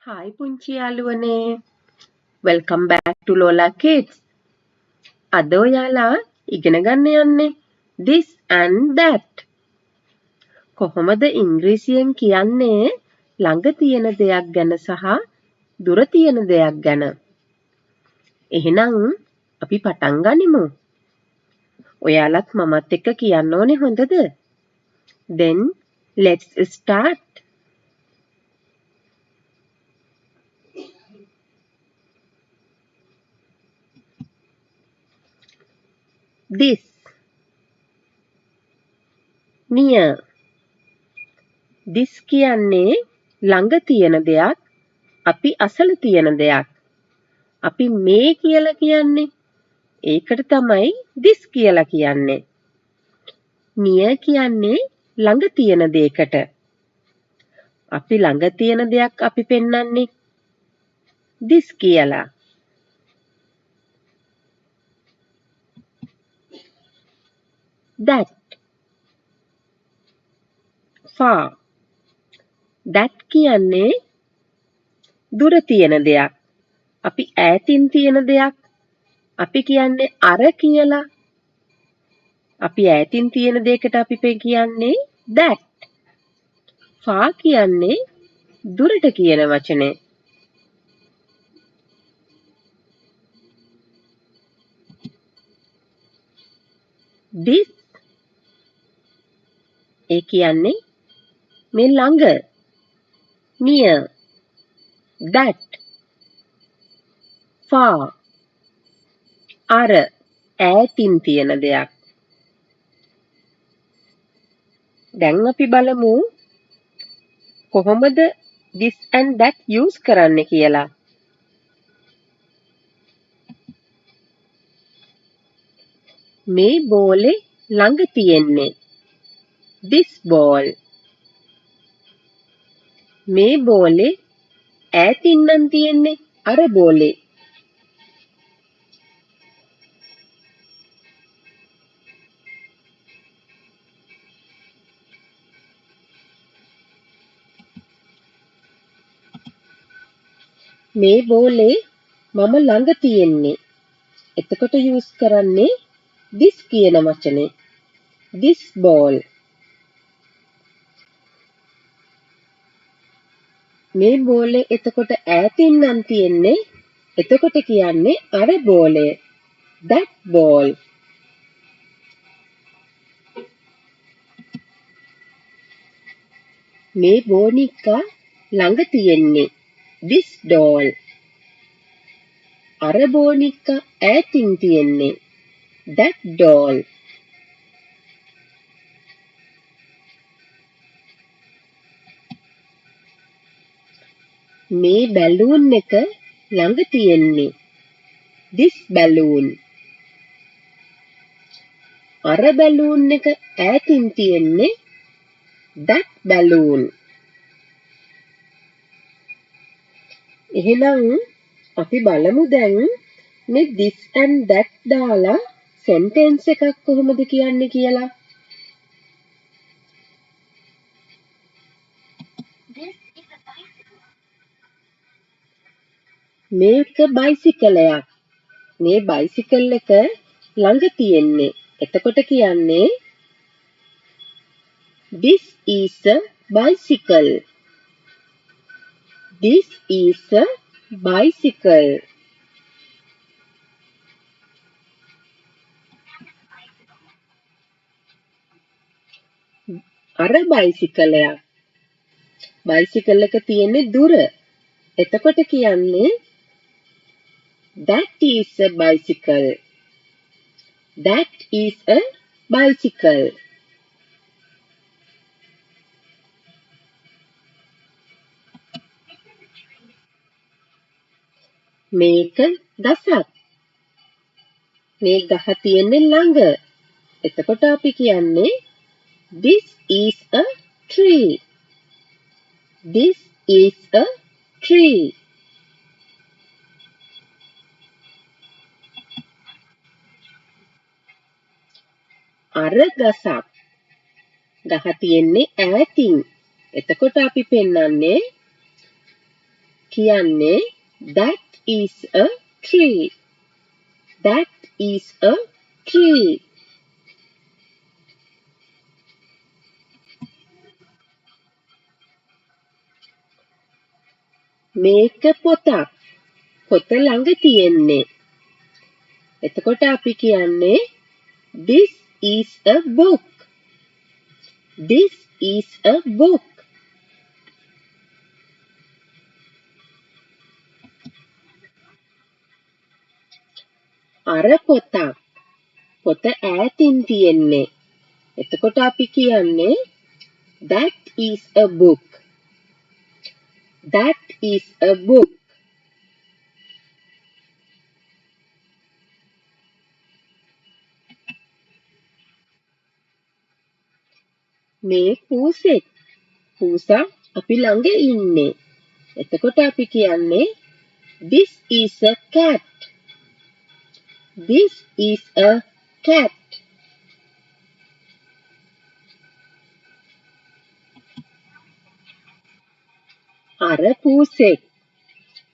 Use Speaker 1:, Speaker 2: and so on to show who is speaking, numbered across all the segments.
Speaker 1: Hi පුංචි යාළුවනේ. Welcome back to Lola Kids. අද ඔයාලා ඉගෙන ගන්න යන්නේ this and that. කොහොමද ඉංග්‍රීසියෙන් කියන්නේ ළඟ තියෙන දෙයක් ගැන සහ දුර තියෙන දෙයක් ගැන. එහෙනම් අපි පටන් ගනිමු. ඔයාලත් මමත් එක්ක කියන්න ඕනේ හොඳද? Then let's start. This near. This කියන්නේ ළඟ තියෙන දෙයක්, අපි අසල තියෙන දෙයක්. අපි මේ කියලා කියන්නේ. ඒකට තමයි this කියලා කියන්නේ. near කියන්නේ ළඟ තියෙන දෙයකට. අපි ළඟ තියෙන දෙයක් අපි පෙන්වන්නේ this කියලා. that far. that කියන්නේ දුර තියෙන දෙයක්. අපි ඈතින් තියෙන දෙයක්. අපි කියන්නේ අර කියලා. අපි ඈතින් තියෙන දෙයකට අපි කියන්නේ that. far කියන්නේ දුරට කියන වචනේ. this ඒ කියන්නේ මේ ළඟ near that far අර ඈතින් තියෙන දෙයක්. දැන් අපි බලමු කොහොමද this and that use කරන්නේ කියලා. මේ බෝලේ ළඟ තියෙන්නේ this ball. මේ බෝලේ ඈතින් නම් තියෙන්නේ අර බෝලේ. මේ බෝලේ මම ළඟ තියෙන්නේ. එතකොට use කරන්නේ this කියන වචනේ. this ball. මේ බෝලේ එතකොට ඈතින් නම් තියෙන්නේ. එතකොට කියන්නේ අර බෝලය. that ball. මේ බෝනික්කා ළඟ තියෙන්නේ this doll. අර බෝනික්කා ඈතින් තියෙන්නේ that doll. මේ බැලූන් එක ළඟ තියෙන්නේ this balloon. අර බැලූන් එක ඈතින් තියෙන්නේ that balloon. එහෙනම් අපි බලමු දැන් මේ this and that දාලා sentence එකක් කොහොමද කියන්නේ කියලා. මේක බයිසිකලයක්. මේ බයිසිකල් එක ළඟ තියෙන්නේ. එතකොට කියන්නේ this is a bicycle. this is a bicycle. අර බයිසිකලයක්. බයිසිකල් එක තියෙන්නේ දුර. එතකොට කියන්නේ that is a bicycle. that is a bicycle. මේක ගසක්. මේ ගහ තියෙන්නේ ළඟ. එතකොට අපි කියන්නේ this is a tree. this is a tree. අර ගසක්. ගහ තියෙන්නේ ඈතින්. එතකොට අපි පෙන්නන්නේ කියන්නේ that is a tree. That is a tree. මේක පොතක්. පොත ළඟ තියෙන්නේ. එතකොට අපි කියන්නේ this is a book. This is a book. අර පොතක්. පොත ඈතින් තියෙන්නේ. එතකොට අපි කියන්නේ that is a book. That is a book. මේ පූසෙක්. පූසා අපි ළඟ ඉන්නේ. එතකොට අපි කියන්නේ this is a cat. This is a cat. අර පූසෙක්.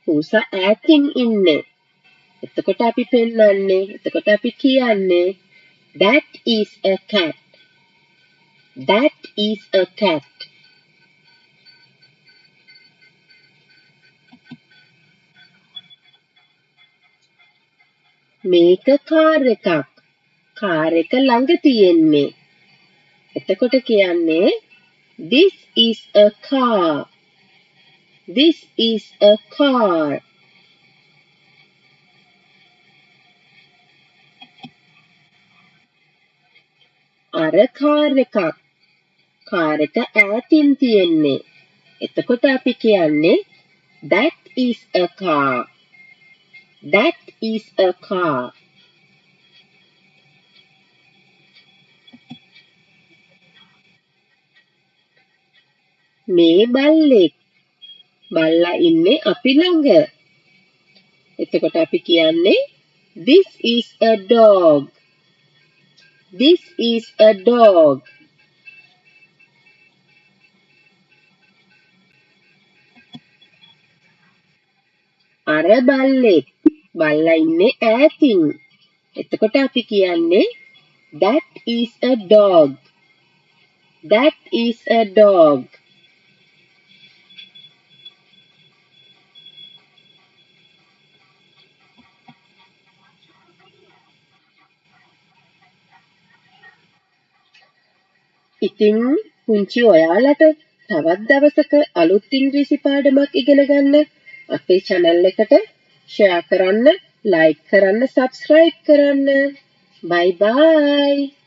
Speaker 1: පූසා ඈතින් ඉන්නේ. එතකොට අපි පෙන්නන්නේ. එතකොට අපි කියන්නේ that is a cat. That is a cat. මේක කාර් එකක්. කාර් එක ළඟ තියෙන්නේ. එතකොට කියන්නේ this is a car. This is a car. අර කාර් එකක්. කාර් එක ඈතින් තියෙන්නේ. එතකොට අපි කියන්නේ that is a car. That is a car. මේ බල්ලෙක්. බල්ලා ඉන්නේ අපි ළඟ. එතකොට අපි කියන්නේ this is a dog. This is a dog. අර බල්ලෙක්. බල්ලා ඉන්නේ ඈතින්. එතකොට අපි කියන්නේ that is a dog. That is a dog. ඉතින් පුංචි ඔයාලට තවත් දවසක අලුත් ඉංග්‍රීසි පාඩමක් ඉගෙන ගන්න අපේ channel එකට share කරන්න, like කරන්න, subscribe කරන්න. Bye bye.